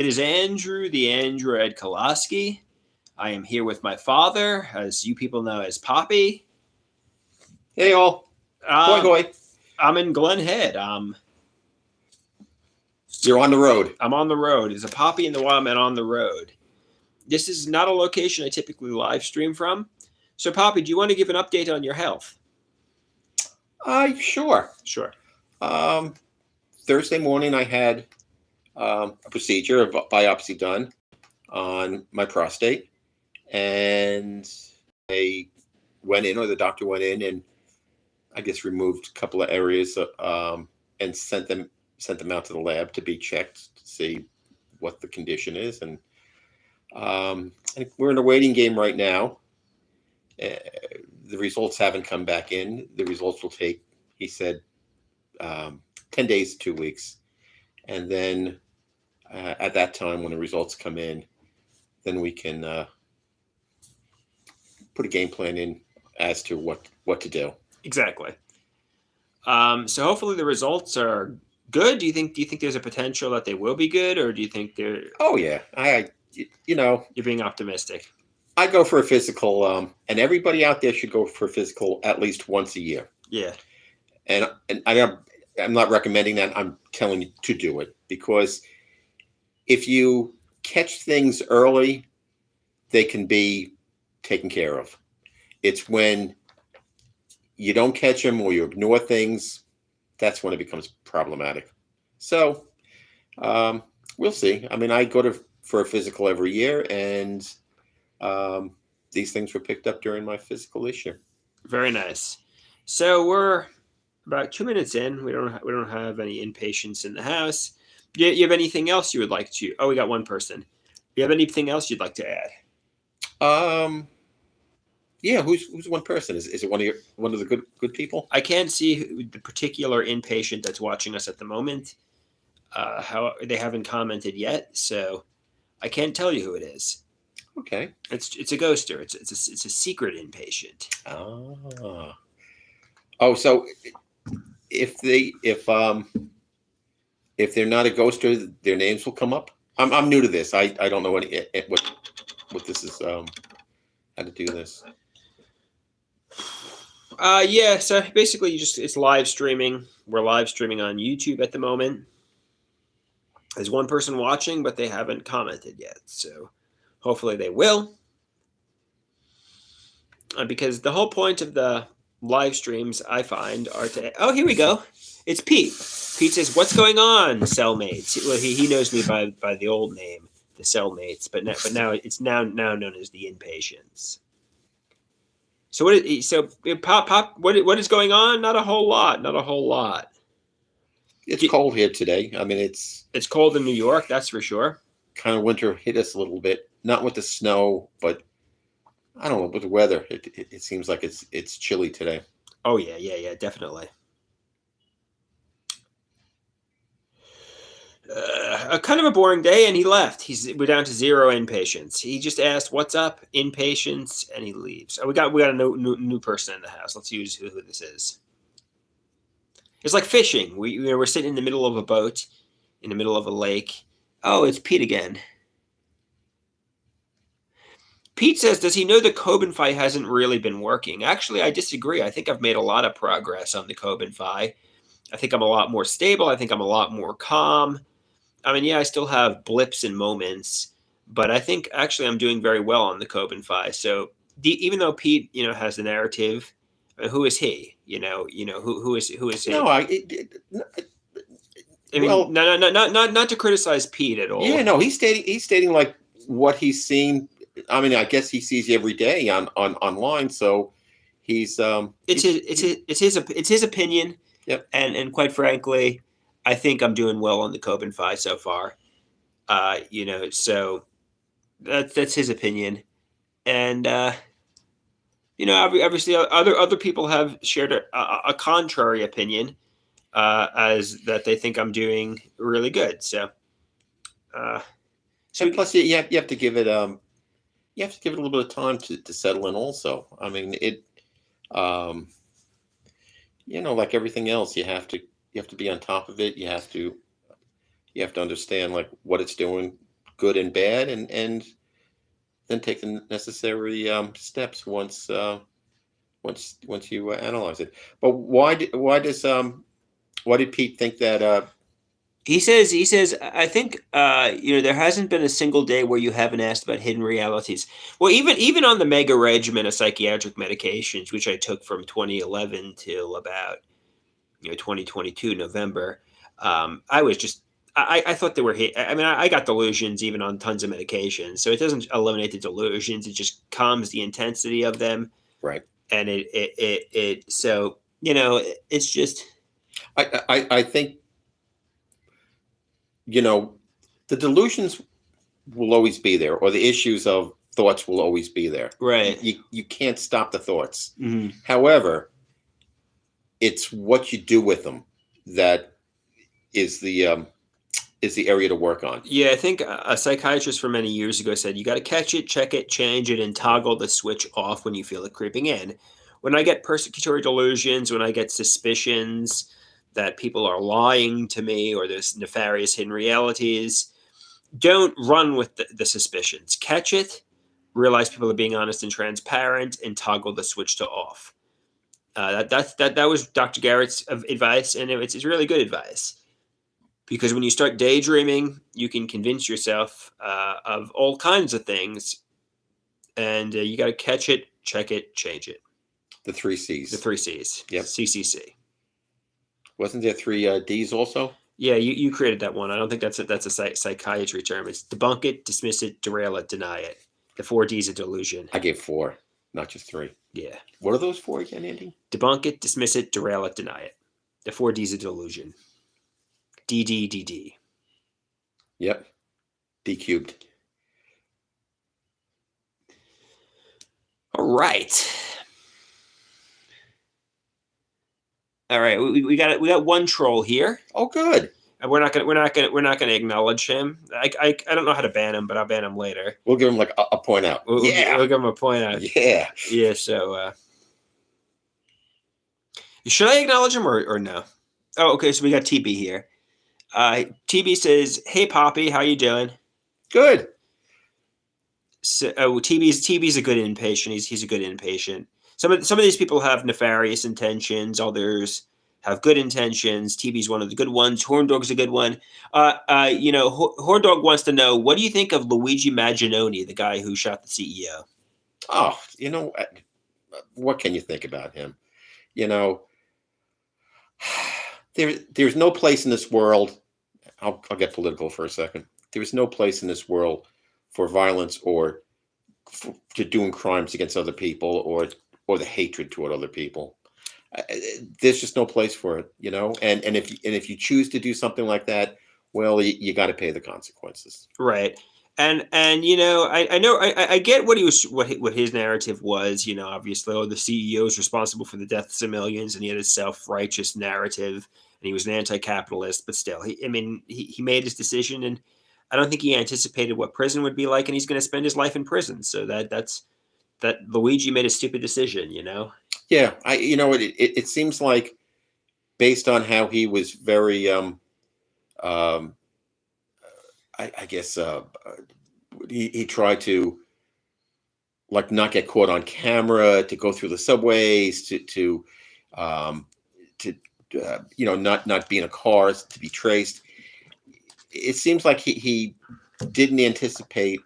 It is Andrew, the Android Koloski. I am here with my father, as you people know as Papi. Hey all, hoi hoi. I'm in Glen Head. You're on the road. I'm on the road. It's a Papi and the Wildman on the road. This is not a location I typically live stream from. So, Papi, do you want to give an update on your health? Sure. Sure. Thursday morning I had a procedure, a biopsy done on my prostate, and they went in, or the doctor went in, and I guess removed a couple of areas, and sent them out to the lab to be checked to see what the condition is, and we're in a waiting game right now. The results haven't come back in. The results will take, he said, 10 days to 2 weeks. And then at that time, when the results come in, then we can put a game plan in as to what to do. Exactly. So hopefully the results are good. Do you think there's a potential that they will be good, or do you think they're... Oh, yeah. You're being optimistic. I go for a physical, and everybody out there should go for a physical at least once a year. Yeah. And I'm not recommending that. I'm telling you to do it, because if you catch things early, they can be taken care of. It's when you don't catch them or you ignore things, that's when it becomes problematic. So we'll see. I mean, I go for a physical every year, and these things were picked up during my physical this year. Very nice. So we're about 2 minutes in. We don't have any inpatients in the house. Do you have anything else you would like to? Oh, we got one person. Do you have anything else you'd like to add? Yeah. Who's one person? Is it one of the good people? I can't see the particular inpatient that's watching us at the moment. How they haven't commented yet, so I can't tell you who it is. Okay. It's a ghoster. It's a secret inpatient. Oh, so if they're not a ghoster, their names will come up. I'm new to this. I don't know what this is. How to do this. Yeah. So basically, it's live streaming. We're live streaming on YouTube at the moment. There's one person watching, but they haven't commented yet. So hopefully they will. Because the whole point of the live streams, I find, are to... Oh, here we go. It's Pete. Pete says, "What's going on, cellmates?" Well, he knows me by the old name, the cellmates, but now it's now known as the inpatients. So Pop, what is going on? Not a whole lot. It's cold here today. I mean, it's cold in New York, that's for sure. Kind of winter hit us a little bit, not with the snow, but I don't know, with the weather. It seems like it's chilly today. Oh yeah, definitely. Kind of a boring day, and he left. We're down to 0 inpatients. He just asked, "What's up, inpatients?" and he leaves. Oh, we got a new person in the house. Let's use who this is. It's like fishing. We're sitting in the middle of a boat, in the middle of a lake. Oh, it's Pete again. Pete says, does he know the Cobenfi hasn't really been working? Actually, I disagree. I think I've made a lot of progress on the Cobenfi. I think I'm a lot more stable. I think I'm a lot more calm. I mean, yeah, I still have blips and moments, but I think actually I'm doing very well on the Cobenfi. So even though Pete, has the narrative, who is he? Who is he? No, I mean, well, not to criticize Pete at all. Yeah, no, he's stating like what he's seen. I mean, I guess he sees you every day online, so he's it's his opinion. Yep. And quite frankly, I think I'm doing well on the Cobenfi so far. So that's his opinion, and obviously other people have shared a contrary opinion, as that they think I'm doing really good. So plus you have to give it a little bit of time to settle in. Also, I mean like everything else, you have to be on top of it. You have to understand like what it's doing, good and bad, and then take the necessary steps once you analyze it. But why did Pete think that? He says, I think, there hasn't been a single day where you haven't asked about hidden realities. Well, even on the mega regimen of psychiatric medications, which I took from 2011 till about 2022 November, I was just I thought they were I mean, I got delusions even on tons of medications, so it doesn't eliminate the delusions. It just calms the intensity of them, Right. and it so it's just I think you know the delusions will always be there, or the issues of thoughts will always be there. right. You can't stop the thoughts. Mhm. However, it's what you do with them that is the area to work on. Yeah, I think a psychiatrist from many years ago said you got to catch it, check it, change it, and toggle the switch off when you feel it creeping in. When I get persecutory delusions, when I get suspicions that people are lying to me or there's nefarious hidden realities, don't run with the suspicions. Catch it, realize people are being honest and transparent, and toggle the switch to off. That was Dr. Garrett's advice, and it's really good advice. Because when you start daydreaming, you can convince yourself of all kinds of things, and you got to catch it, check it, change it. The three C's. The three C's. Yep. CCC. Wasn't there three D's also? Yeah, you created that one. I don't think that's a psychiatry term. It's debunk it, dismiss it, derail it, deny it. The four D's of delusion. I gave four, not just three. Yeah. What are those four again, Andy? Debunk it, dismiss it, derail it, deny it. The four D's of delusion. DD. Yep. D cubed. All right. We got one troll here. Oh, good. And we're not gonna acknowledge him. I don't know how to ban him, but I'll ban him later. We'll give him like a point out. We'll give him a point out. Yeah. Yeah. So, should I acknowledge him or no? Oh, okay. So we got TB here. TB says, "Hey, Papi, how you doing?" Good. So, TB's a good inpatient. He's a good inpatient. Some of these people have nefarious intentions. Others have good intentions. TB's one of the good ones. Horndog's a good one. Horndog wants to know, what do you think of Luigi Maginoni, the guy who shot the CEO? Oh, what can you think about him? There's no place in this world. I'll get political for a second. There's no place in this world for violence or to doing crimes against other people or the hatred toward other people. There's just no place for it, And if you choose to do something like that, well, you got to pay the consequences. Right. And I know I get what his narrative was. Obviously, the CEO is responsible for the deaths of millions, and he had a self-righteous narrative, and he was an anti-capitalist. But still, he made his decision, and I don't think he anticipated what prison would be like, and he's going to spend his life in prison. So that Luigi made a stupid decision. Yeah, it seems like, based on how he was very I guess he tried to not get caught on camera, to go through the subways, to not be in a car, to be traced. It seems like he didn't anticipate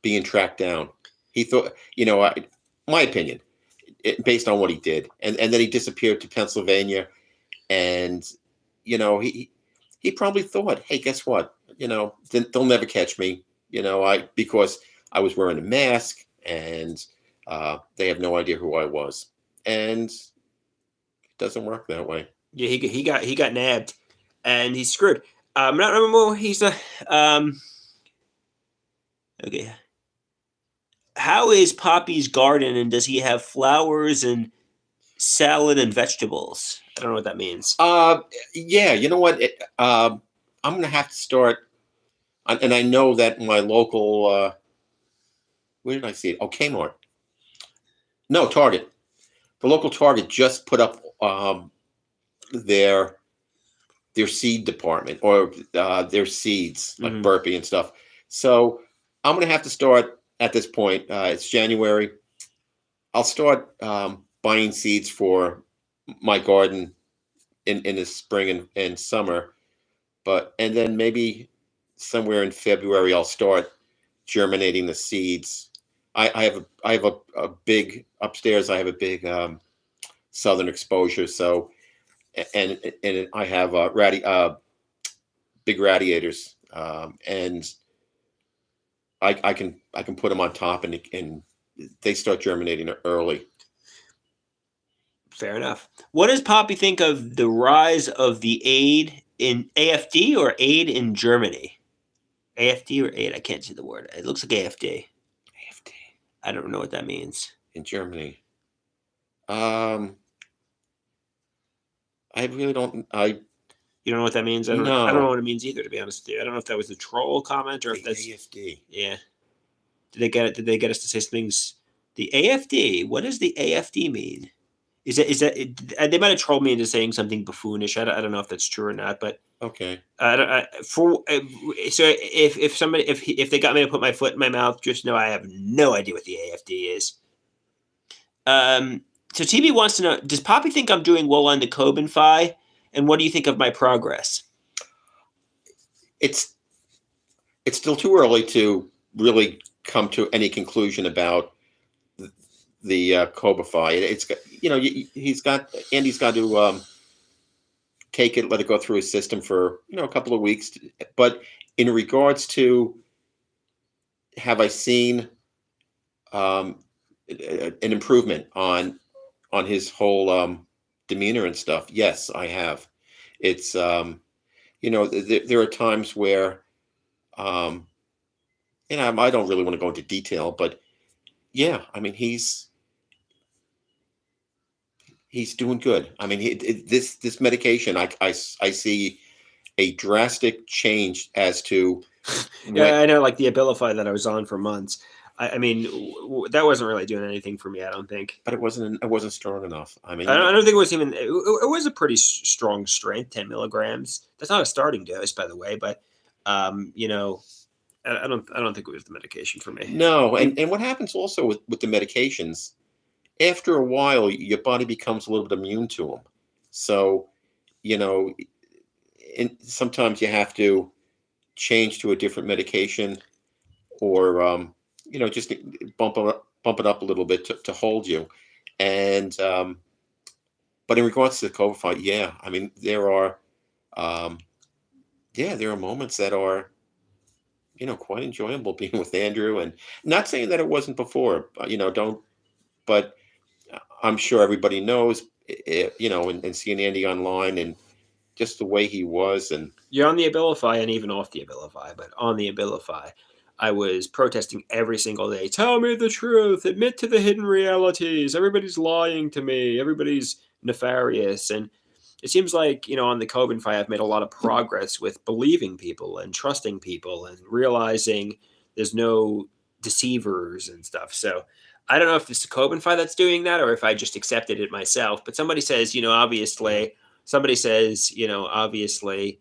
being tracked down. He thought, my opinion, based on what he did, and then he disappeared to Pennsylvania, and he probably thought, hey, guess what? They'll never catch me. Because I was wearing a mask, and they have no idea who I was, and it doesn't work that way. Yeah, he got nabbed, and he's screwed. Not anymore. He's okay. How is Papi's garden, and does he have flowers and salad and vegetables? I don't know what that means. Yeah, you know what? I'm gonna have to start. And I know that my local, where did I see it? Oh, Kmart. No, Target. The local Target just put up their seed department, or their seeds, like Burpee and stuff. So I'm going to have to start at this point. It's January. I'll start buying seeds for my garden in the spring and summer. And then maybe somewhere in February I'll start germinating the seeds. I have a big upstairs. I have a big southern exposure. So and I have big radiators, and I can put them on top, and they start germinating early. Fair enough. What does Poppy think of the rise of the aid in AFD or aid in Germany? AFD or aid? I can't see the word. It looks like AFD. AFD I don't know what that means. in Germany. Um, I really don't. You don't know what that means? I don't know No. what it means either, to be honest with you. I don't know if that was a troll comment or if The that's AFD. yeah. Did they get us to say things? The AFD. What does the AFD mean? They might have trolled me into saying something buffoonish. I don't know if that's true or not, but Okay. so if somebody if they got me to put my foot in my mouth, just know I have no idea what the AFD is. So TV wants to know: does Poppy think I'm doing well on the Coben Fi, and what do you think of my progress? It's still too early to really come to any conclusion about the Cobify. It's got, Andy's got to take it, let it go through his system for a couple of weeks. But in regards to, have I seen an improvement on his whole demeanor and stuff? Yes, I have. It's there are times where I don't really want to go into detail, but yeah, I mean he's doing good. I mean, this medication, I see a drastic change as to when. Yeah, I know, like the Abilify that I was on for months. I mean, that wasn't really doing anything for me. I don't think. But it wasn't strong enough. I mean, I don't think it was even. It was a pretty strong strength, 10 milligrams. That's not a starting dose, by the way, but you know, I don't think it was the medication for me. no. And what happens also with the medications, after a while, your body becomes a little bit immune to them. So, you know, and sometimes you have to change to a different medication, or just bump it up a little bit to hold you. And but in regards to the COVID fight, yeah, I mean um, there are moments that are quite enjoyable being with Andrew, and not saying that it wasn't before. Don't. But I'm sure everybody knows, and seeing Andy online and just the way he was, and You're on the Abilify and even off the Abilify, but on the Abilify, I was protesting every single day. Tell me the truth. Admit to the hidden realities. Everybody's lying to me. Everybody's nefarious. And it seems like, on the Coben Fi, I've made a lot of progress with believing people and trusting people and realizing there's no deceivers and stuff. So I don't know if it's the Coben Fi that's doing that or if I just accepted it myself. But somebody says, obviously, somebody says, obviously,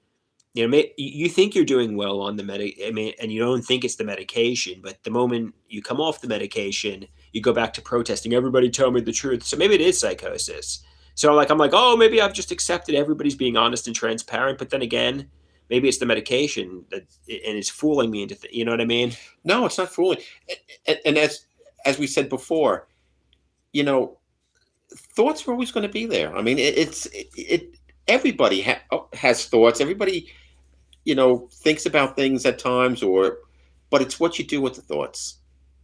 you think you're doing well on the I mean, and you don't think it's the medication, but the moment you come off the medication, you go back to protesting. Everybody tell me the truth. So maybe it is psychosis. So I'm like, oh, maybe I've just accepted everybody's being honest and transparent. But then again, maybe it's the medication and it's fooling me into, you know what I mean? no, it's not fooling. And as we said before, you know, thoughts are always going to be there. I mean, everybody has thoughts. Everybody, thinks about things at times, but it's what you do with the thoughts,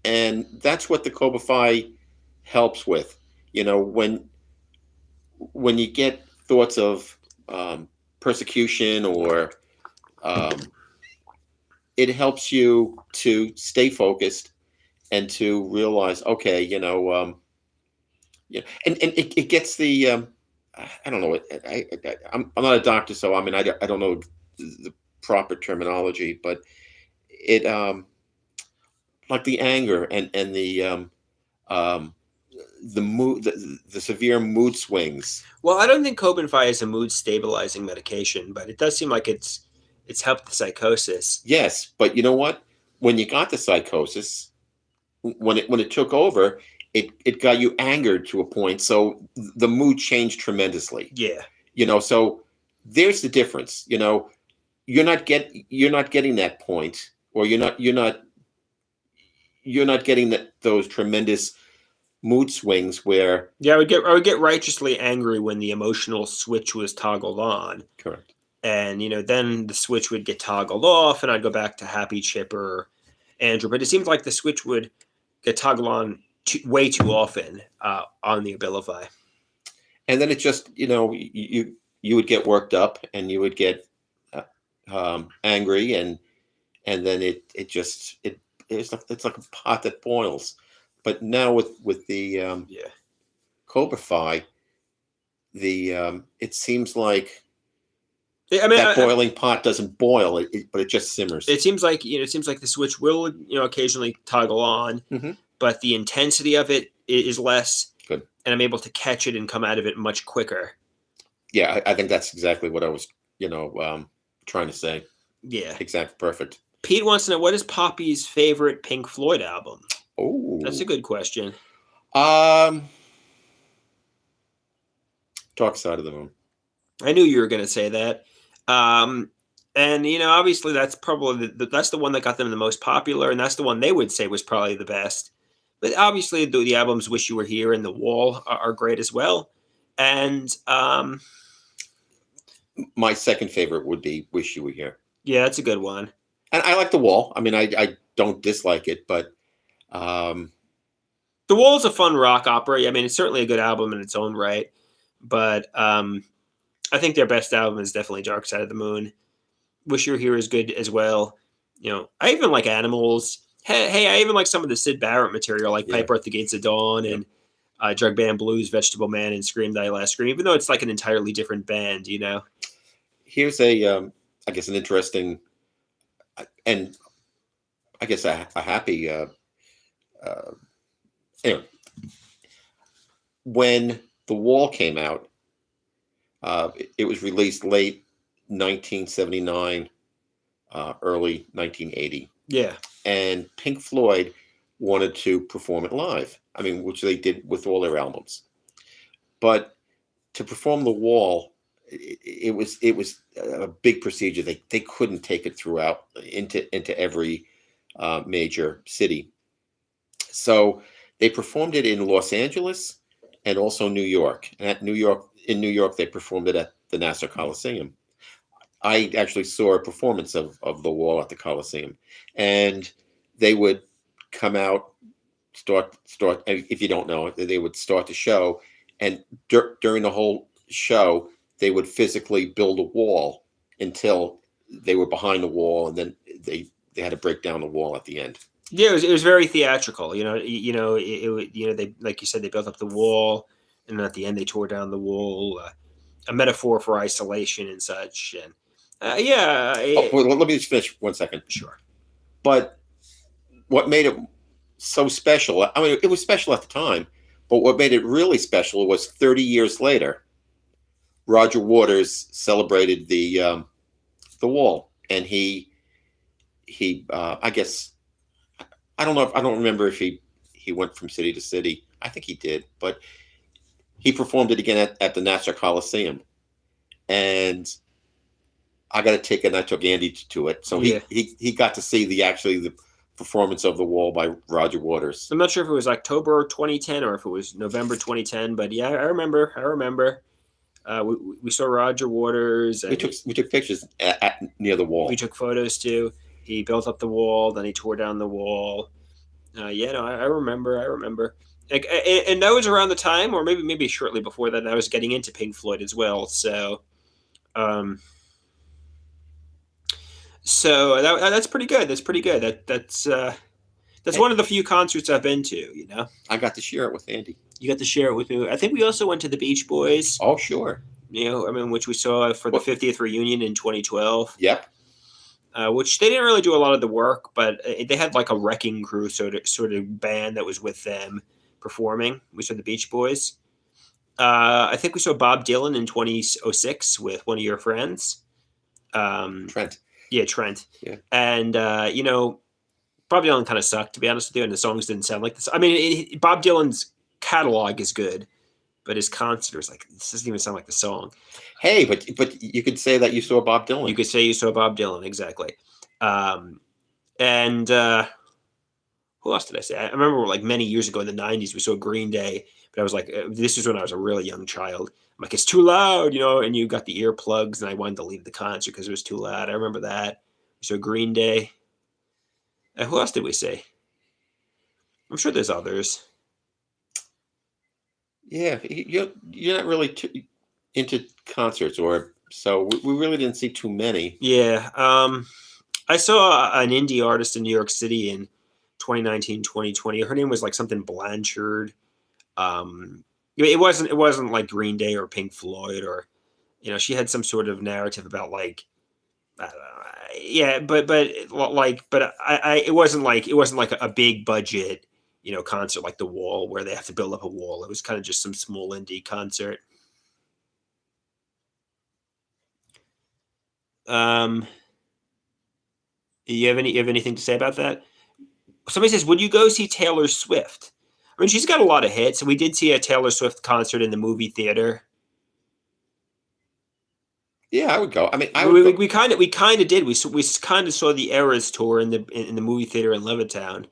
and that's what the Cobify helps with. When you get thoughts of persecution, or um, it helps you to stay focused and to realize, okay, and it gets the I don't know. I'm not a doctor, so I mean I don't know the proper terminology, but it like the anger and um, the mood, the severe mood swings. Well, I don't think Cobenfy is a mood stabilizing medication, but it does seem like it's helped the psychosis. Yes, but you know what? when you got the psychosis, when it took over, it got you angered to a point. So the mood changed tremendously. Yeah. So there's the difference. You're not getting that point, or you're not getting those tremendous mood swings where. Yeah, I would get righteously angry when the emotional switch was toggled on. Correct. And then the switch would get toggled off, and I'd go back to happy, chipper Andrew. But it seems like the switch would get toggled on way too often on the Abilify. And then it just, you would get worked up, and you would get angry, and then it's like a pot that boils. But now with the Yeah. Cobra it seems like I mean, that boiling pot doesn't boil, but it just simmers. It seems like the switch will occasionally toggle on, Mhm. but the intensity of it is less. Good. And I'm able to catch it and come out of it much quicker. Yeah, I think that's exactly what I was, trying to say. Yeah. Exactly. Perfect. Pete wants to know, what is Poppy's favorite Pink Floyd album? Oh, That's a good question. Dark Side of the Moon. I knew you were going to say that. And obviously that's probably that's the one that got them the most popular, and that's the one they would say was probably the best. But obviously the albums "Wish You Were Here" and "The Wall" are great as well. And my second favorite would be "Wish You Were Here." Yeah, that's a good one. And I like "The Wall." I mean, I don't dislike it, but "The Wall" is a fun rock opera. I mean, it's certainly a good album in its own right. But I think their best album is definitely "Dark Side of the Moon." "Wish You Were Here" is good as well. I even like "Animals." Hey, I even like some of the Syd Barrett material, like "Piper at the Gates of Dawn" and "Drug Band Blues," "Vegetable Man," and "Scream Thy Last Scream," even though it's like an entirely different band. Here's I guess an interesting, and I guess a happy. Anyway, when The Wall came out, it was released late 1979, early 1980. Yeah. And Pink Floyd wanted to perform it live. I mean, which they did with all their albums. But to perform The Wall, it was a big procedure. They couldn't take it throughout into every major city. So they performed it in Los Angeles and also New York. And in New York, they performed it at the Nassau Coliseum. I actually saw a performance of The Wall at the Coliseum, and they would come out, start. If you don't know, they would start the show, and during the whole show, they would physically build a wall until they were behind the wall, and then they had to break down the wall at the end. Yeah, it was very theatrical. They like you said, they built up the wall, and at the end they tore down the wall. A metaphor for isolation and such. And well, let me just finish 1 second. Sure. But what made it so special? I mean, it was special at the time, but what made it really special was 30 years later, Roger Waters celebrated the Wall, and he I guess, I don't remember if he went from city to city. I think he did, but he performed it again at the Nassau Coliseum, and I got a ticket, and I took Andy to it, so he got to see the performance of The Wall by Roger Waters. I'm not sure if it was October 2010 or if it was November 2010, but yeah, I remember. We saw Roger Waters. We took pictures near the wall. We took photos too. He built up the wall, then he tore down the wall. I remember. And that was around the time, or maybe shortly before that, I was getting into Pink Floyd as well. So, that's pretty good. That's pretty good. That's one of the few concerts I've been to. I got to share it with Andy. You got to share it with me. I think we also went to the Beach Boys. Oh, sure. Which we saw for the 50th reunion in 2012. Yep. Which they didn't really do a lot of the work, but they had like a wrecking crew sort of band that was with them performing. We saw the Beach Boys. I think we saw Bob Dylan in 2006 with one of your friends. Trent. Yeah, Trent. Yeah. And Bob Dylan kind of sucked, to be honest with you, and the songs didn't sound like this. I mean, Bob Dylan's catalog is good, but his concert was like, this doesn't even sound like the song. Hey, but you could say that you saw Bob Dylan. You could say you saw Bob Dylan, exactly. And who else did I say? I remember like many years ago in the 90s, we saw Green Day, but I was like, this is when I was a really young child. I'm like, it's too loud, and you got the earplugs, and I wanted to leave the concert because it was too loud. I remember that. We saw Green Day. Who else did we say? I'm sure there's others. Yeah, you're not really into concerts, or so we really didn't see too many. Yeah. I saw an indie artist in New York City in 2019, 2020. Her name was like something Blanchard. It wasn't like Green Day or Pink Floyd, or she had some sort of narrative about like, I don't know, yeah, but it wasn't like a big budget concert like The Wall, where they have to build up a wall. It was kind of just some small indie concert. You have anything to say about that? Somebody says, would you go see Taylor Swift? I mean, she's got a lot of hits. We did see a Taylor Swift concert in the movie theater. Yeah, I would go. I mean, I would. We kind of did. We kind of saw the Eras tour in the movie theater in Levittown.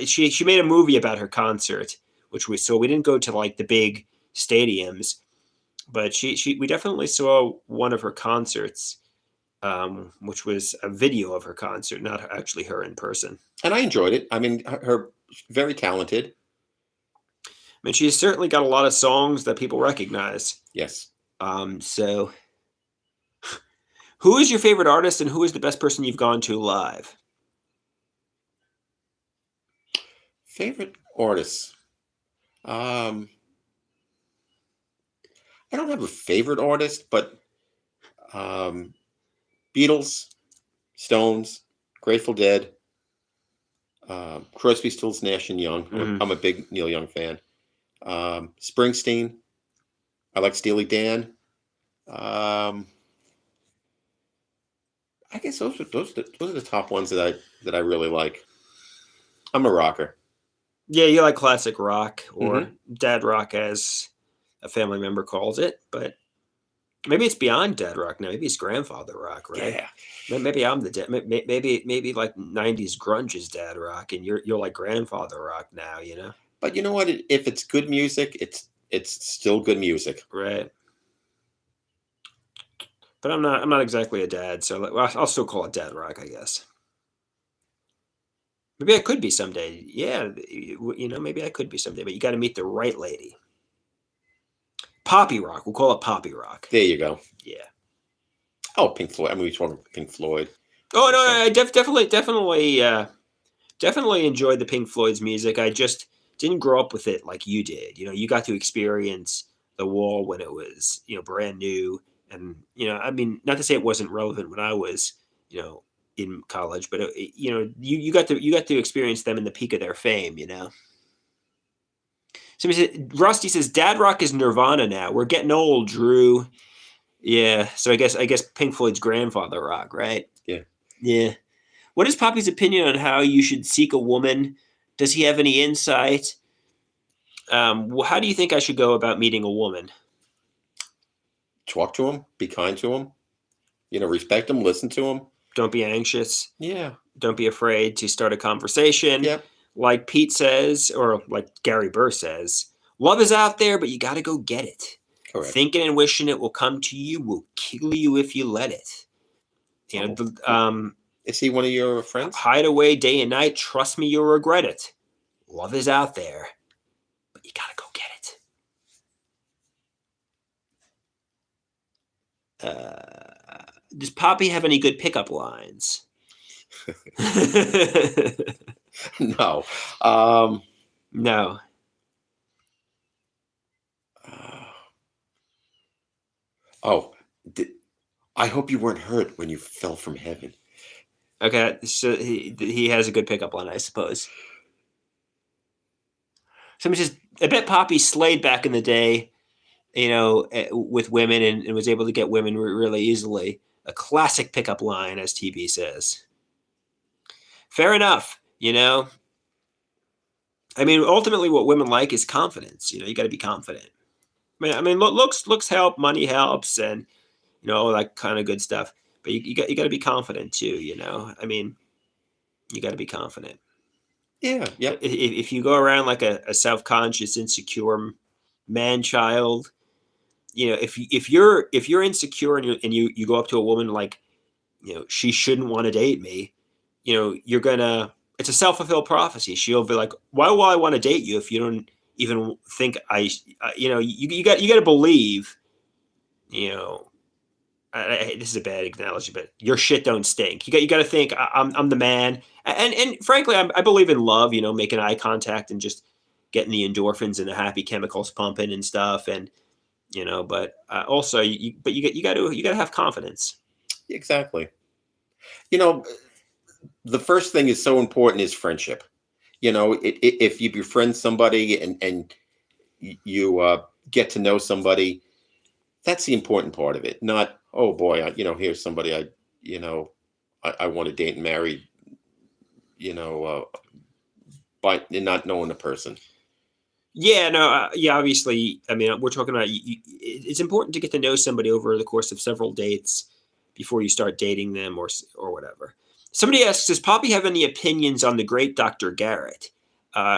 She made a movie about her concert, which we saw. We didn't go to like the big stadiums, but we definitely saw one of her concerts, which was a video of her concert, not actually her in person. And I enjoyed it. I mean, her very talented. I mean, she's certainly got a lot of songs that people recognize. Yes. So, who is your favorite artist, and who is the best person you've gone to live? Favorite artists. I don't have a favorite artist, but Beatles, Stones, Grateful Dead, Crosby, Stills, Nash and Young. Mhm. I'm a big Neil Young fan. Springsteen. I like Steely Dan. I guess those are the top ones that I really like. I'm a rocker. Yeah, you like classic rock, or dad rock, as a family member calls it. But maybe it's beyond dad rock now. Maybe it's grandfather rock, right? Yeah. Maybe I'm the dad. Maybe like 90s grunge is dad rock, and you're like grandfather rock now. But you know what? If it's good music, it's still good music. Right. But I'm not exactly a dad, so I'll still call it dad rock, I guess. Maybe I could be someday. Yeah, maybe I could be someday. But you got to meet the right lady. Poppy rock. We'll call it poppy rock. There you go. Yeah. Oh, Pink Floyd. I mean, we talked Pink Floyd. Oh no, I definitely enjoyed the Pink Floyd's music. I just didn't grow up with it like you did. You got to experience The Wall when it was brand new, and I mean, not to say it wasn't relevant when I was in college, but you got to experience them in the peak of their fame. Rusty says dad rock is Nirvana now. We're getting old, Drew. Yeah, so I guess Pink Floyd's grandfather rock, right? Yeah. Yeah. What is Poppy's opinion on how you should seek a woman? Does he have any insight? How do you think I should go about meeting a woman? Talk to him. Be kind to him. Respect him. Listen to him. Don't be anxious. Yeah. Don't be afraid to start a conversation. Yep. Like Pete says, or like Gary Burr says, love is out there, but you got to go get it. Correct. Thinking and wishing it will come to you will kill you if you let it. Is he one of your friends? Hide away day and night. Trust me, you'll regret it. Love is out there, but you got to go get it. Does Poppy have any good pickup lines? No. No. I hope you weren't hurt when you fell from heaven. Okay, so he has a good pickup line, I suppose. Somebody says, I bet Poppy slayed back in the day, with women, and was able to get women really easily. A classic pickup line, as TB says. fair enough. I mean, ultimately, what women like is confidence. You got to be confident. I mean, looks help, money helps, and all that kind of good stuff. But you got to be confident too. I mean, you got to be confident. Yeah. Yep. If you go around like a self-conscious, insecure man child, if you're insecure and you go up to a woman like, she shouldn't want to date me, you're gonna it's a self-fulfilled prophecy. She'll be like, why will I want to date you if you don't even think you got to believe, you know this is a bad analogy, but your shit don't stink. You got to think I'm the man, and frankly, I believe in love. Making eye contact and just getting the endorphins and the happy chemicals pumping and stuff, and but also you got to have confidence. Exactly. You know, the first thing is so important is friendship. If you befriend somebody and you get to know somebody, that's the important part of it. Not, oh boy, here's somebody I want to date and marry. By not knowing the person. Yeah, no, yeah. Obviously, I mean, we're talking about. It's important to get to know somebody over the course of several dates before you start dating them, or whatever. Somebody asks, does Poppy have any opinions on the great Dr. Garrett,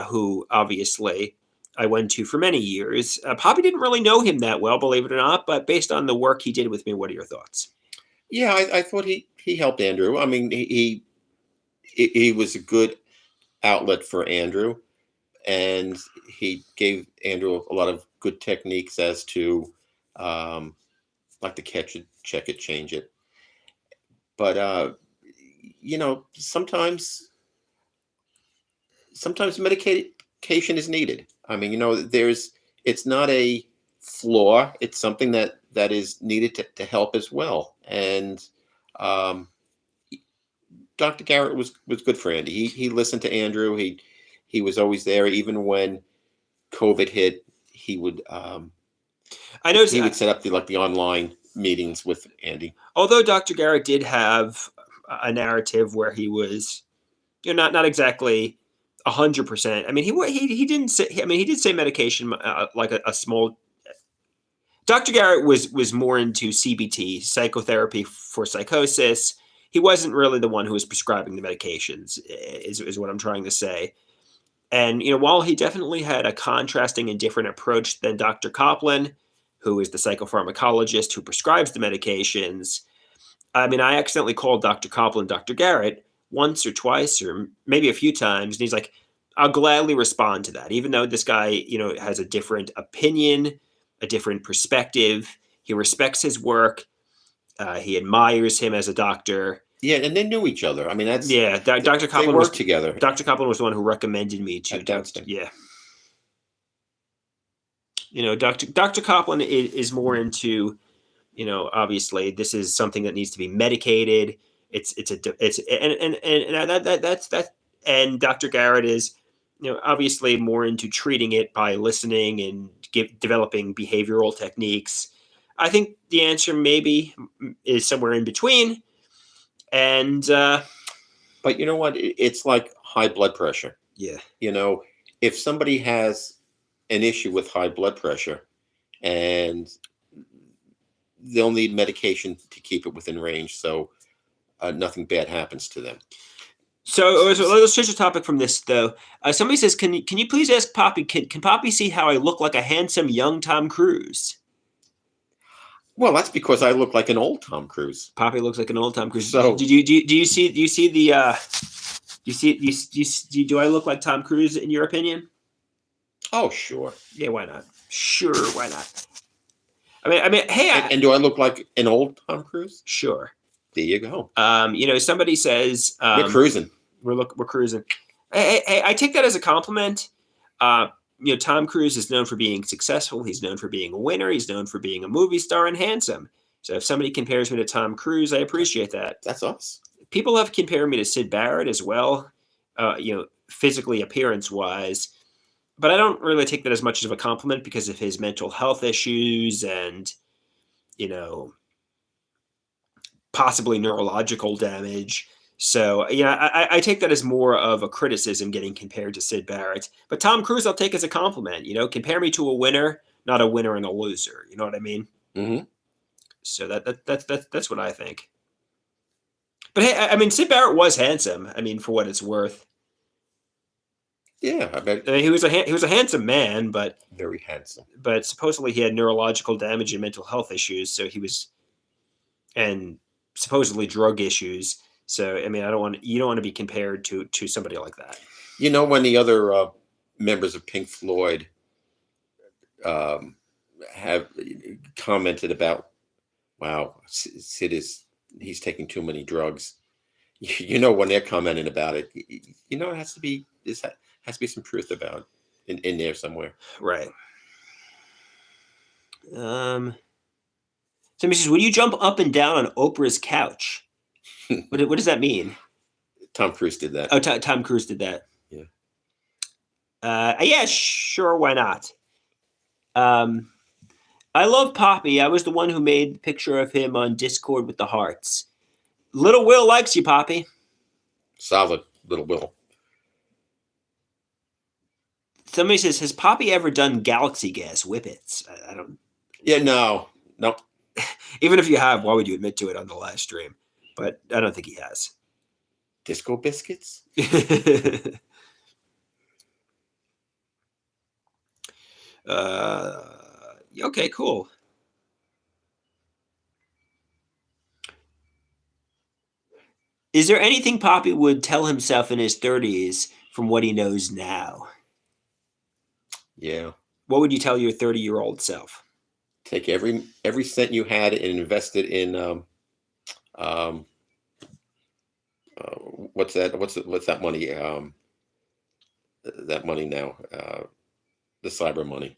who obviously I went to for many years? Poppy didn't really know him that well, believe it or not, but based on the work he did with me, what are your thoughts? Yeah, I thought he helped Andrew. I mean, he was a good outlet for Andrew, and he gave Andrew a lot of good techniques as to like to catch it, check it, change it. But sometimes medication is needed. I mean, it's not a flaw. It's something that is needed to help as well. And um, Dr. Garrett was good for Andy. He listened to Andrew. He was always there, even when COVID hit. He would I know. he would set up the online meetings with Andy. Although Dr. Garrett did have a narrative where he was, not exactly 100%. I mean, he didn't say. I mean, he did say medication, like a small. Dr. Garrett was more into CBT, psychotherapy for psychosis. He wasn't really the one who was prescribing the medications, is what I'm trying to say. And while he definitely had a contrasting and different approach than Dr. Copland, who is the psychopharmacologist who prescribes the medications, I mean, I accidentally called Dr. Copland Dr. Garrett once or twice or maybe a few times, and he's like, I'll gladly respond to that, even though this guy, has a different opinion, a different perspective. He respects his work. He admires him as a doctor. Yeah, and they knew each other. I mean, Yeah, Dr. they Copland worked together. Dr. Copland was the one who recommended me to. That's Yeah. Dr. Copland is more into, obviously this is something that needs to be medicated. That's that. And Dr. Garrett is, obviously more into treating it by listening and developing behavioral techniques. I think the answer maybe is somewhere in between. And but you know what? It's like high blood pressure. Yeah. If somebody has an issue with high blood pressure, and they'll need medication to keep it within range, so nothing bad happens to them. So let's change the topic from this, though. Somebody says, "Can you please ask Poppy? Can Poppy see how I look like a handsome young Tom Cruise?" Well, that's because I look like an old Tom Cruise. Poppy looks like an old Tom Cruise. So do you see the do I look like Tom Cruise in your opinion? Oh, sure. Yeah, why not? Sure, why not? I mean, hey, and do I look like an old Tom Cruise? Sure. There you go. Somebody says we're cruising. We're cruising. Hey, I take that as a compliment. Tom Cruise is known for being successful. He's known for being a winner. He's known for being a movie star and handsome. So if somebody compares me to Tom Cruise, I appreciate that. That's us. People have compared me to Sid Barrett as well, physically, appearance-wise. But I don't really take that as much of a compliment because of his mental health issues and, possibly neurological damage. So, I take that as more of a criticism getting compared to Sid Barrett. But Tom Cruise, I'll take as a compliment. Compare me to a winner, not a winner and a loser. You know what I mean? Hmm. So that's what I think. But hey, I mean, Sid Barrett was handsome. I mean, for what it's worth. Yeah, I bet. I mean, he was a handsome man, but Very handsome. supposedly he had neurological damage and mental health issues. So he was, and supposedly drug issues. So I mean, you don't want to be compared to somebody like that. When the other members of Pink Floyd um, have commented about, wow, Sid he's taking too many drugs. When they're commenting about it, it has to be has to be some truth about in there somewhere. Right. So, Mrs. Would you jump up and down on Oprah's couch? What does that mean? Tom Cruise did that. Oh, Tom Cruise did that. Yeah. Yeah, sure. Why not? Um, I love Poppy. I was the one who made the picture of him on Discord with the hearts. Little Will likes you, Poppy. Solid little Will. Somebody says, has Poppy ever done Galaxy Gas Whippets? I don't. Yeah, no. Even if you have, why would you admit to it on the live stream? But I don't think he has. Disco biscuits? Okay, cool. Is there anything Poppy would tell himself in his 30s from what he knows now? Yeah. What would you tell your 30-year-old self? Take every cent you had and invest it in what's that money? That money now, the cyber money,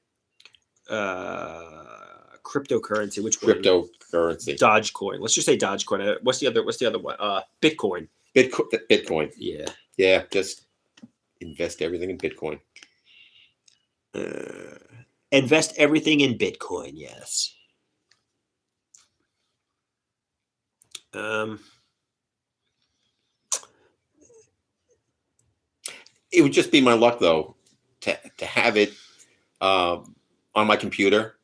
Cryptocurrency. Which one? cryptocurrency, Dogecoin. Let's just say Dogecoin. What's the other one? Bitcoin. Bitcoin. Yeah. Yeah, just invest everything in Bitcoin. Invest everything in Bitcoin. Yes. It would just be my luck, though, to have it on my computer,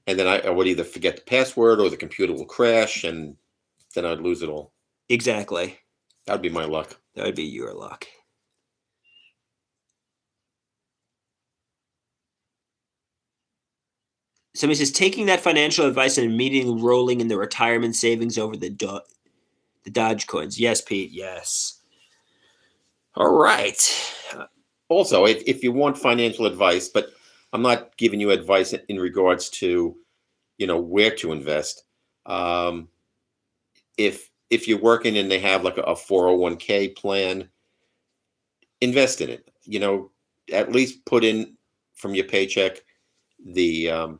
and then I would either forget the password or the computer will crash, and then I'd lose it all. Exactly. That would be my luck. That would be your luck. Somebody says, taking that financial advice and immediately rolling in the retirement savings over the Dogecoins. Yes, Pete. Yes. All right. Also, if you want financial advice, but I'm not giving you advice in regards to, where to invest. If you're working and they have like a 401k plan, invest in it. At least put in from your paycheck the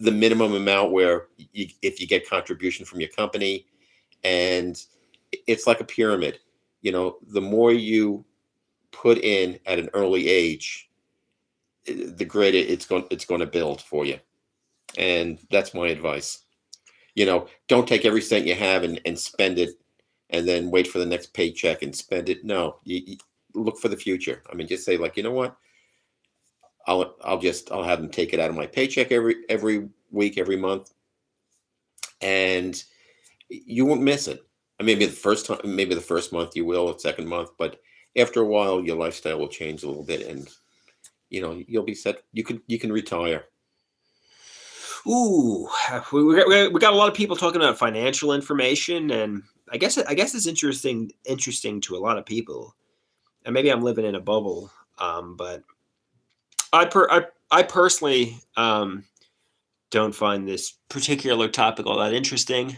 minimum amount where if you get contribution from your company, and it's like a pyramid. The more you put in at an early age, the greater it's going to build for you. And that's my advice. Don't take every cent you have and spend it and then wait for the next paycheck and spend it. No, you look for the future. I mean, just say, like, you know what? I'll have them take it out of my paycheck every week, every month, and you won't miss it. I mean, maybe the first month you will, the second month, but after a while, your lifestyle will change a little bit, and you'll be set. You can retire. Ooh, we got a lot of people talking about financial information, and I guess it's interesting to a lot of people. And maybe I'm living in a bubble, but I personally don't find this particular topic all that interesting.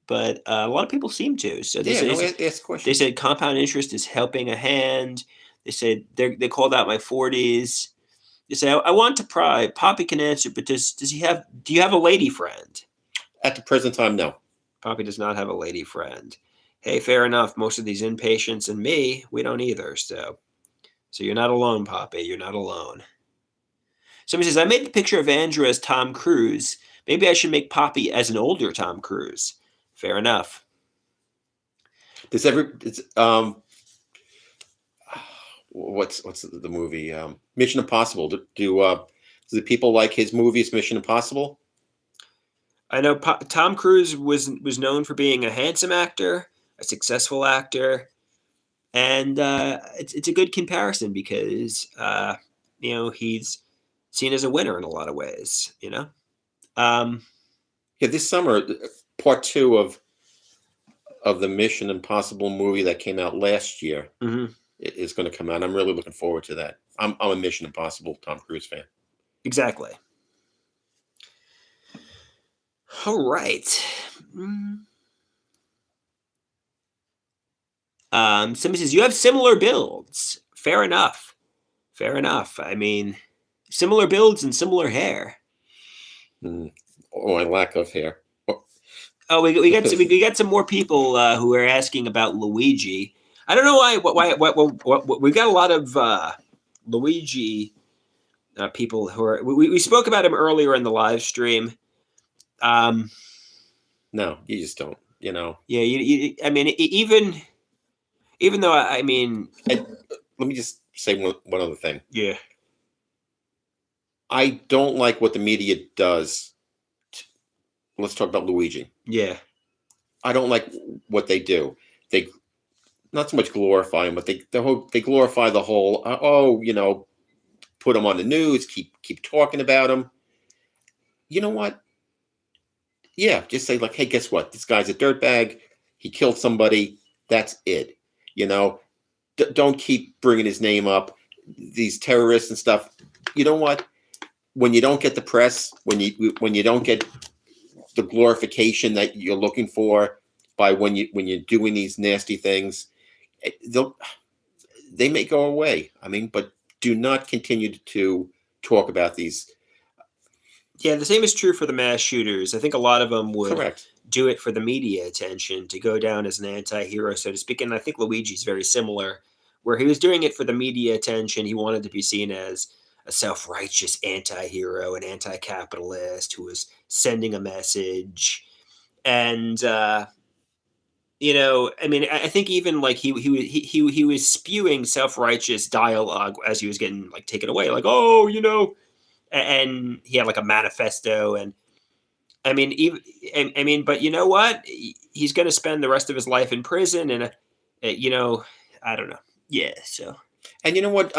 But a lot of people seem to. So Ask questions. They said compound interest is helping a hand. They said they called out my 40s. They say, I want to pry. Poppy can answer, but do you have a lady friend? At the present time, no. Poppy does not have a lady friend. Hey, fair enough. Most of these inpatients and me, we don't either. So you're not alone, Poppy. You're not alone. Somebody says, I made the picture of Andrew as Tom Cruise. Maybe I should make Poppy as an older Tom Cruise. Fair enough. Does every it's what's the movie? Mission Impossible. Do the people like his movies Mission Impossible? I know Tom Cruise was known for being a handsome actor, a successful actor, and it's a good comparison because he's seen as a winner in a lot of ways. Um, Yeah, this summer, part two of the Mission Impossible movie that came out last year mhm, is going to come out. I'm really looking forward to that. I'm a Mission Impossible Tom Cruise fan. exactly. All right. Mm. Somebody says you have similar builds. Fair enough. Fair enough. I mean, similar builds and similar hair. Mm. Oh, my lack of hair. Oh. Oh, we got some more people who are asking about Luigi. I don't know why. What we've got a lot of Luigi people who are. We spoke about him earlier in the live stream. Um, No, you just don't. yeah, I mean, even though I mean, Let me just say one other thing. yeah, I don't like what the media does. Let's talk about Luigi. yeah, I don't like what they do. They not so much glorify him, but they glorify the whole. Put him on the news. Keep talking about him. You know what? Yeah, just say like, hey, guess what? This guy's a dirtbag. He killed somebody. That's it. Don't keep bringing his name up. These terrorists and stuff. You know what? When you don't get the press, when you don't get the glorification that you're looking for by when you're doing these nasty things, they may go away. I mean, but do not continue to talk about these. yeah. The same is true for the mass shooters. I think a lot of them would Correct. do it for the media attention to go down as an anti-hero, so to speak. And I think Luigi's very similar, where he was doing it for the media attention. He wanted to be seen as a self-righteous anti-hero, an anti-capitalist who was sending a message. And I mean, I think even like he was spewing self-righteous dialogue as he was getting like taken away, like, oh, and he had like a manifesto. And I mean, even, I mean, but you know what? He's going to spend the rest of his life in prison, and I don't know. Yeah. So, And you know what?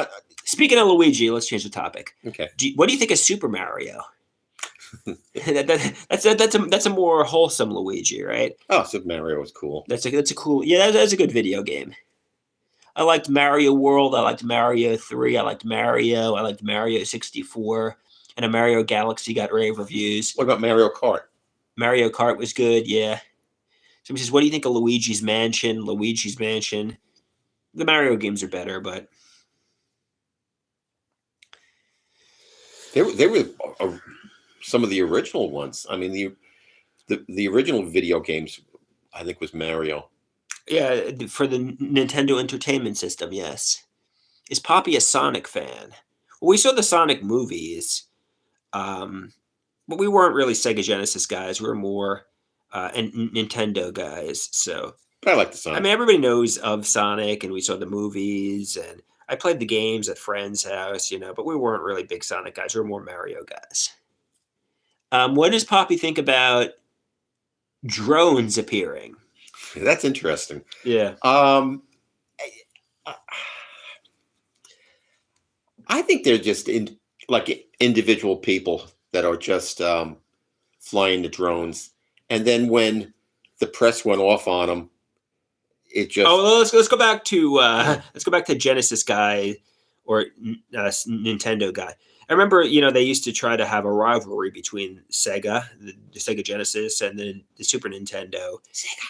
speaking of Luigi, let's change the topic. Okay. What do you think of Super Mario? That's a more wholesome Luigi, right? Oh, Super Mario was cool. That's a cool. Yeah, that's a good video game. I liked Mario World. I liked Mario 3. I liked Mario. I liked Mario 64. And a Mario Galaxy got rave reviews. What about Mario Kart? Mario Kart was good, yeah. Somebody says, what do you think of Luigi's Mansion? Luigi's Mansion. The Mario games are better, but They were some of the original ones. I mean, the original video games, I think, was Mario. yeah, for the Nintendo Entertainment System, yes. Is Papi a Sonic fan? Well, we saw the Sonic movies, but we weren't really Sega Genesis guys. We were more Nintendo guys. So, But I like the I Sonic. mean, everybody knows of Sonic, and we saw the movies, and I played the games at friends' house, but we weren't really big Sonic guys. We were more Mario guys. What does Poppy think about drones appearing? That's interesting. Yeah. I think they're just like individual people that are just flying the drones, and then when the press went off on them, it just. Oh, let's go back to Genesis guy or Nintendo guy. I remember, they used to try to have a rivalry between Sega, the Sega Genesis, and then the Super Nintendo.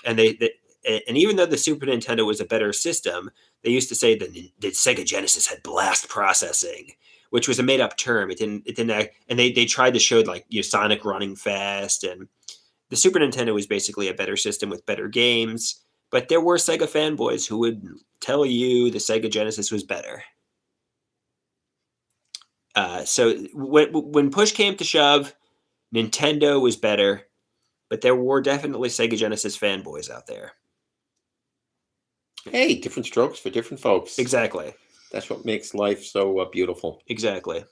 And and even though the Super Nintendo was a better system, they used to say that the Sega Genesis had blast processing, which was a made up term. It didn't act, and they tried to show like Sonic running fast, and the Super Nintendo was basically a better system with better games. But there were Sega fanboys who would tell you the Sega Genesis was better. So when push came to shove, Nintendo was better, but there were definitely Sega Genesis fanboys out there. Hey, different strokes for different folks. Exactly. That's what makes life so beautiful. Exactly.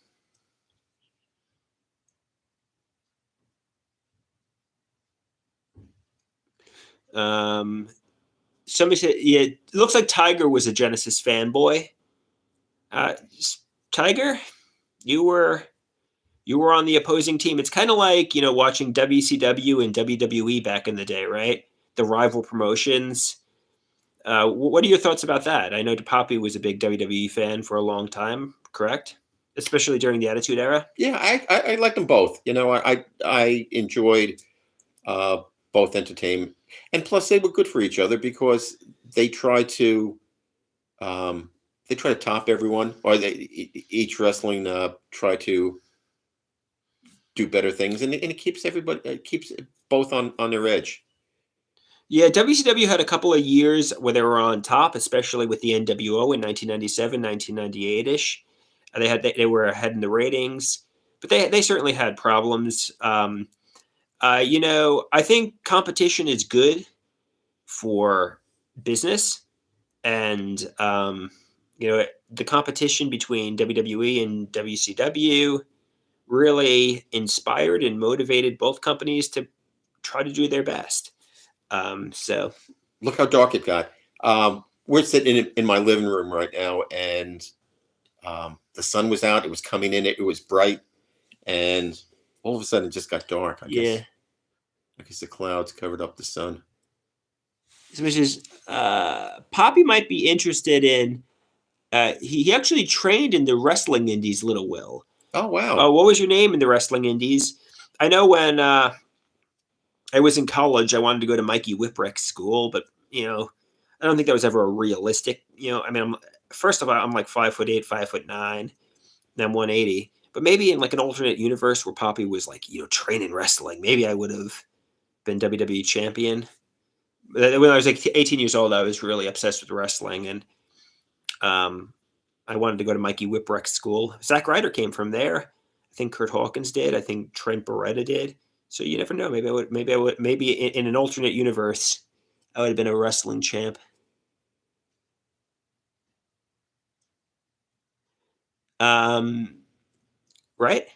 Um, somebody said, yeah, it looks like Tiger was a Genesis fanboy. Uh, Tiger, you were you were on the opposing team. It's kind of like watching WCW and WWE back in the day, right? The rival promotions. What are your thoughts about that? I know Papi was a big WWE fan for a long time, correct? Especially during the Attitude Era. Yeah, I like them both. I enjoyed uh, both entertainment, and plus they were good for each other because they try to um, they try to top everyone, or each wrestling try to do better things, and it keeps everybody it keeps both on their edge. Yeah, WCW had a couple of years where they were on top, especially with the NWO in 1997, 1998 ish. They were ahead in the ratings, but they certainly had problems. I think competition is good for business, and the competition between WWE and WCW really inspired and motivated both companies to try to do their best. So Look how dark it got. We're sitting in my living room right now, and the sun was out. It was coming in. It was bright, and all of a sudden, it just got dark. I yeah, guess. I guess the clouds covered up the sun. which is Poppy might be interested in. He actually trained in the wrestling indies, Little Will. Oh wow! What was your name in the wrestling indies? I know when I was in college, I wanted to go to Mikey Whipwreck's school, but I don't think that was ever a realistic. I mean, first of all, I'm like 5'8", 5'9", and I'm 180. But maybe in like an alternate universe where Poppy was like training wrestling, maybe I would have been WWE champion. When I was like 18 years old, I was really obsessed with wrestling, and um, I wanted to go to Mikey Whipwreck's school. Zack Ryder came from there. I think Kurt Hawkins did. I think Trent Beretta did. So you never know. Maybe I would. Maybe I would. Maybe in an alternate universe, I would have been a wrestling champ. Um, right?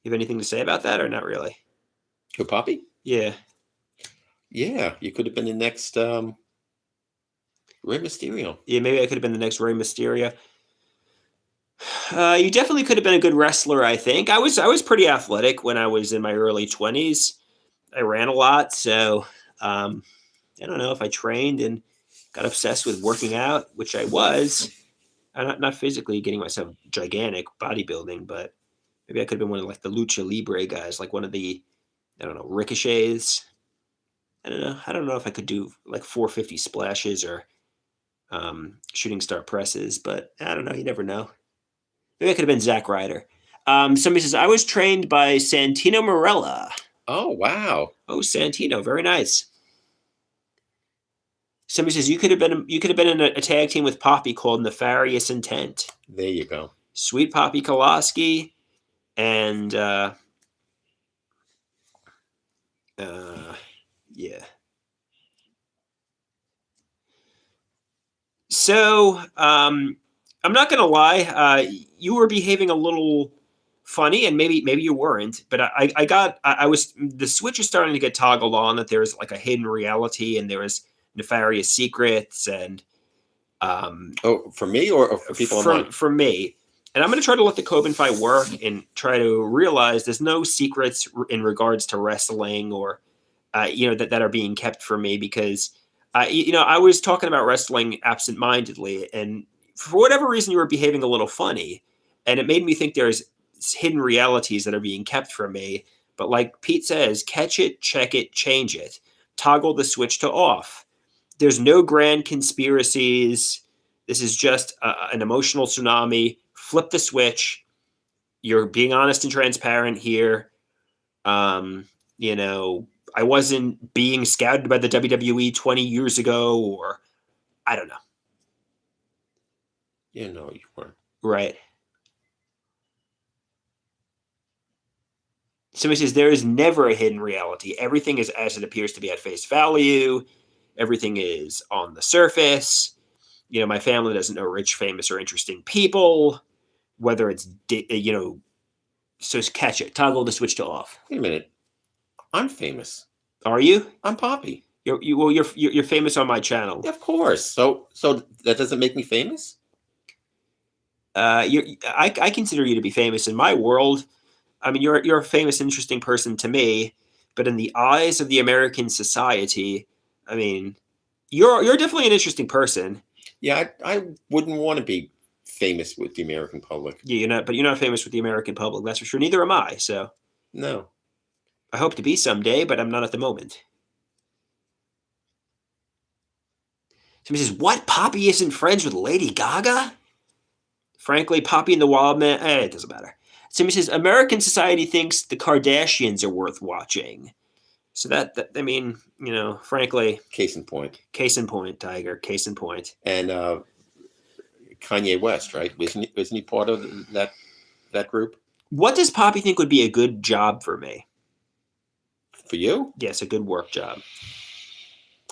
You have anything to say about that, or not really? Go Poppy? Yeah. Yeah, you could have been the next Rey Mysterio. Yeah. Maybe I could have been the next Rey Mysterio. You definitely could have been a good wrestler. I think I was pretty athletic when I was in my early 20s. I ran a lot, so um, I don't know if I trained and got obsessed with working out, which I was. I'm not physically getting myself gigantic bodybuilding, but maybe I could have been one of like the lucha libre guys, like one of the I don't know ricochets. I don't know. I don't know if I could do like 450 splashes or shooting star presses, but I don't know. You never know. Maybe I could have been Zack Ryder. Somebody says I was trained by Santino Marella. Oh wow! Oh, Santino, very nice. Somebody says you could have been in a tag team with Poppy called Nefarious Intent. There you go. Sweet Poppy Koloski and uh, yeah. So I'm not gonna lie, you were behaving a little funny, and maybe you weren't, but I was the switch is starting to get toggled on that there was like a hidden reality and there was nefarious secrets and Oh, for me or for people online? for me. And I'm going to try to let the Coben fight work and try to realize there's no secrets in regards to wrestling or that are being kept from me because I was talking about wrestling absent-mindedly, and for whatever reason you were behaving a little funny, and it made me think there's hidden realities that are being kept from me. But like Pete says, catch it, check it, change it, toggle the switch to off. There's no grand conspiracies. This is just an emotional tsunami. Flip the switch. You're being honest and transparent here. Um, you know, I wasn't being scouted by the WWE 20 years ago, or I don't know. Yeah, no, you weren't. Right. Somebody says there is never a hidden reality. Everything is as it appears to be at face value. everything is on the surface. My family doesn't know rich, famous, or interesting people. Whether it's so catch it, toggle the switch to off. Wait a minute. I'm famous. Are you? I'm Papi. You're famous on my channel. Of course. So that doesn't make me famous? I consider you to be famous in my world. I mean, you're a famous, interesting person to me, but in the eyes of the American society, I mean, you're definitely an interesting person. Yeah, I wouldn't want to be famous with the American public. Yeah, but you're not famous with the American public, that's for sure. Neither am I. So No. I hope to be someday, but I'm not at the moment. Somebody says, "What? Papi isn't friends with Lady Gaga?" Frankly, Papi and the Wildman, it doesn't matter. Somebody says, "American society thinks the Kardashians are worth watching." So that I mean, frankly, Case in point. Case in point, Tiger. Case in point. And Kanye West, right? Isn't he part of that group? What does Papi think would be a good job for me? For you? Yes, a good work job.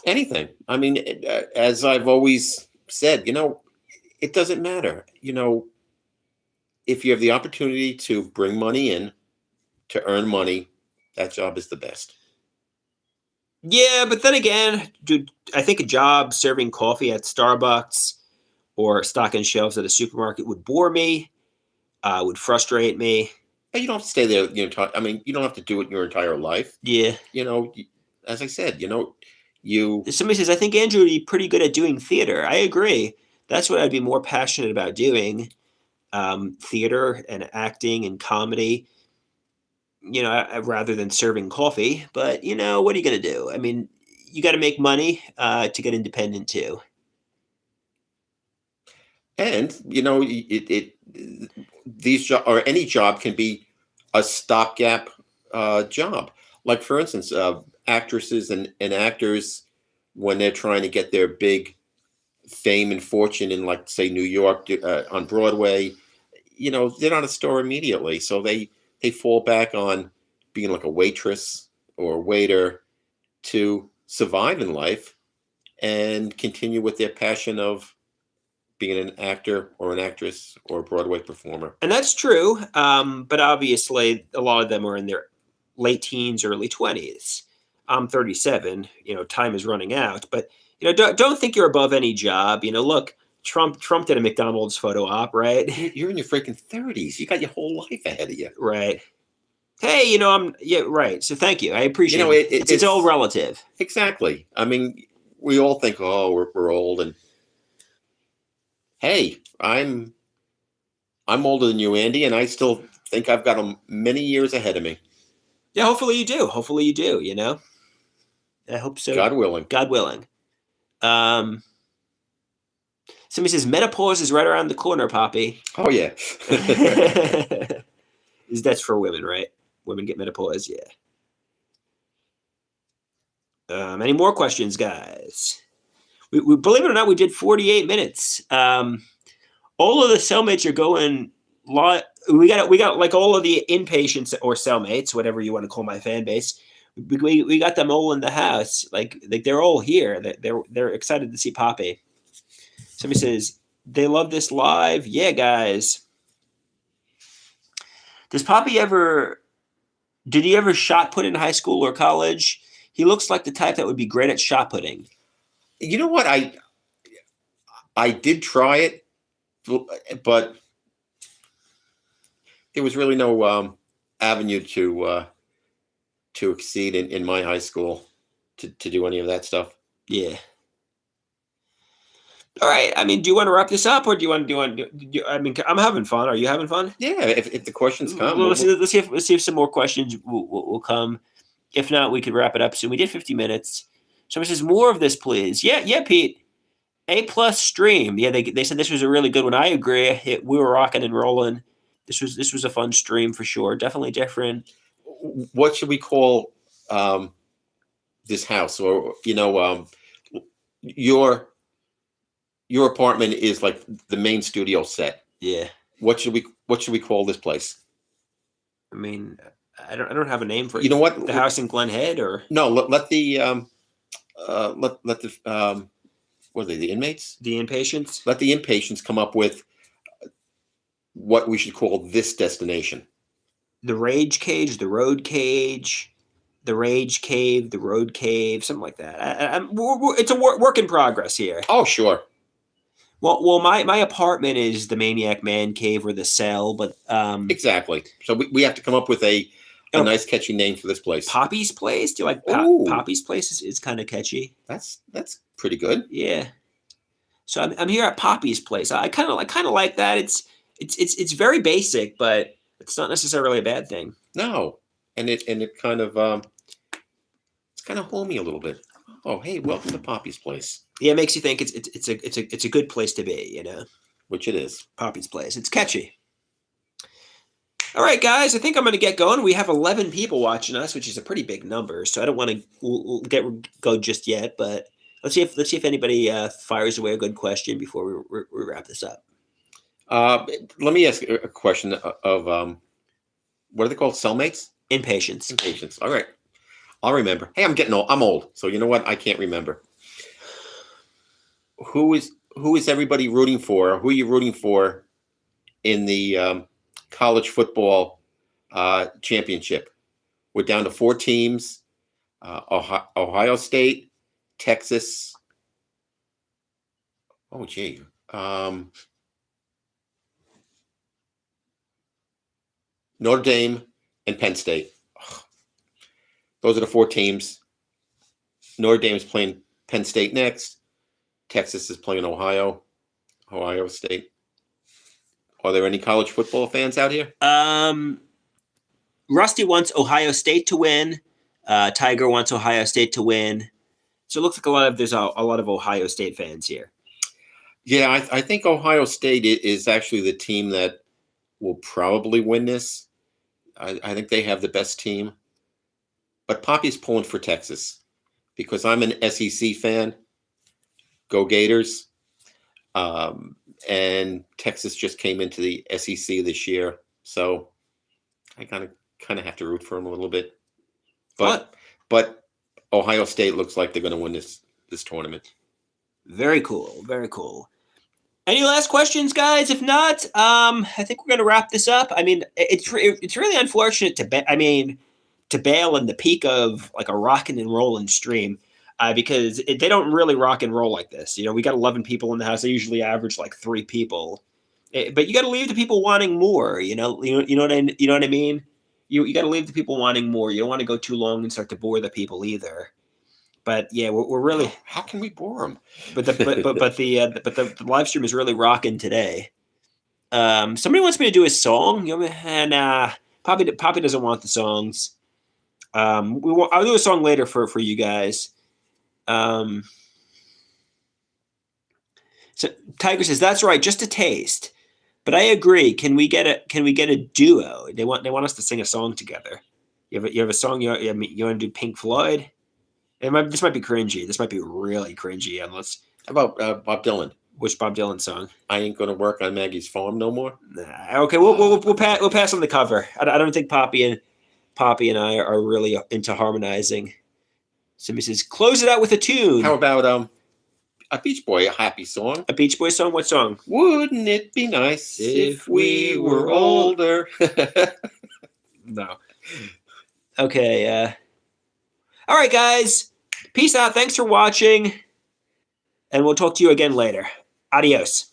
Anything. I mean, as I've always said, it doesn't matter. If you have the opportunity to bring money in, to earn money, that job is the best. Yeah, but then again, dude, I think a job serving coffee at Starbucks or stocking shelves at a supermarket would bore me, would frustrate me. But you don't have to stay there you don't have to do it your entire life. Yeah. As I said, Somebody says, "I think Andrew would be pretty good at doing theater." I agree. That's what I'd be more passionate about doing. Theater and acting and comedy, rather than serving coffee. But, what are you going to do? I mean, you got to make money to get independent too. And, these or any job can be a stopgap job. Like, for instance, actresses and actors, when they're trying to get their big fame and fortune in, like, say, New York on Broadway, they're not a star immediately. So they fall back on being like a waitress or a waiter to survive in life and continue with their passion of being an actor or an actress or a Broadway performer. And that's true. But obviously, a lot of them are in their late teens, early 20s. I'm 37. Time is running out. But, don't think you're above any job. Look, Trump did a McDonald's photo op, right? You're in your freaking 30s. You got your whole life ahead of you. Right. Hey, right. So thank you. I appreciate it. It's all relative. Exactly. I mean, we all think, oh, we're old, and hey, I'm older than you, Andy, and I still think I've got many years ahead of me. Yeah, hopefully you do. Hopefully you do. I hope so. God willing. God willing. Somebody says menopause is right around the corner, Papi. Oh yeah. That's for women, right? Women get menopause, yeah. Any more questions, guys? We believe it or not, we did 48 minutes. All of the cellmates are going. We got like all of the inpatients or cellmates, whatever you want to call my fan base. We got them all in the house. Like they're all here. They're excited to see Papi. Somebody says they love this live. Yeah, guys. Does Papi ever? Did he ever shot put in high school or college? He looks like the type that would be great at shot putting. You know what? I did try it, but there was really no avenue to exceed in my high school to do any of that stuff. Yeah. All right. I mean, do you want to wrap this up, or do you want? I mean, I'm having fun. Are you having fun? Yeah. If the questions come, let's see if some more questions will come. If not, we could wrap it up soon. We did 50 minutes. Somebody says more of this, please. Yeah, Pete. A+ stream. Yeah, they said this was a really good one. I agree. We were rocking and rolling. This was a fun stream for sure. Definitely different. What should we call this house? Or your apartment is like the main studio set. Yeah. What should we call this place? I mean, I don't have a name for it. You know what? The house in Glen Head, or no? Let the let the what are they, the inmates? The inpatients? Let the inpatients come up with what we should call this destination. The rage cage, the road cage, the rage cave, the road cave, something like that. It's a work in progress here. Oh, sure. Well, my apartment is the Maniac Man Cave or the Cell, but Exactly. So we have to come up with a Oh. nice catchy name for this place. Poppy's Place. Do you like Ooh. Poppy's Place? Is kind of catchy. That's pretty good. Yeah. So I'm here at Poppy's Place. I kind of like that. It's very basic, but it's not necessarily a bad thing. No, and it kind of it's kind of homey a little bit. Oh, hey, welcome to Poppy's Place. Yeah, it makes you think it's a good place to be, you know. Which it is. Poppy's Place. It's catchy. All right, guys. I think I'm going to get going. We have 11 people watching us, which is a pretty big number. So I don't want to go just yet, but let's see if anybody fires away a good question before we wrap this up. Let me ask a question of what are they called? Cellmates? Inpatients. Inpatients. All right. I'll remember. Hey, I'm getting old. I'm old. So you know what? I can't remember. Who is everybody rooting for? Who are you rooting for in the college football championship? We're down to 4 teams. Ohio State, Texas. Oh, gee. Notre Dame and Penn State. Ugh. Those are the 4 teams. Notre Dame is playing Penn State next. Texas is playing Ohio State. Are there any college football fans out here? Rusty wants Ohio State to win. Tiger wants Ohio State to win. So it looks like there's a lot of Ohio State fans here. Yeah, I think Ohio State is actually the team that will probably win this. I think they have the best team. But Poppy's pulling for Texas because I'm an SEC fan. Go Gators. And Texas just came into the SEC this year. So I kind of have to root for them a little bit. But Ohio State looks like they're going to win this tournament. Very cool. Very cool. Any last questions, guys? If not, I think we're going to wrap this up. I mean, it's really unfortunate to bail in the peak of like a rockin' and rollin' stream because they don't really rock and roll like this. You know, we got 11 people in the house. They usually average like 3 people, but you got to leave the people wanting more. You know what I mean. You got to leave the people wanting more. You don't want to go too long and start to bore the people either. But yeah, we're really. How can we bore them? But the live stream is really rocking today. Somebody wants me to do a song, and Papi doesn't want the songs. I'll do a song later for you guys. So Tiger says that's right, just a taste. But I agree. Can we get a duo? They want us to sing a song together. You have a song you want to do Pink Floyd? This might be cringy. This might be really cringy. Unless how about Bob Dylan? Which Bob Dylan song? I ain't gonna work on Maggie's farm no more. Nah, okay, we'll pass on the cover. I don't think Papi and I are really into harmonizing. Somebody says close it out with a tune. How about a Beach Boy, a happy song? A Beach Boy song? What song? Wouldn't it be nice if we were older? No. Okay. All right, guys. Peace out. Thanks for watching. And we'll talk to you again later. Adios.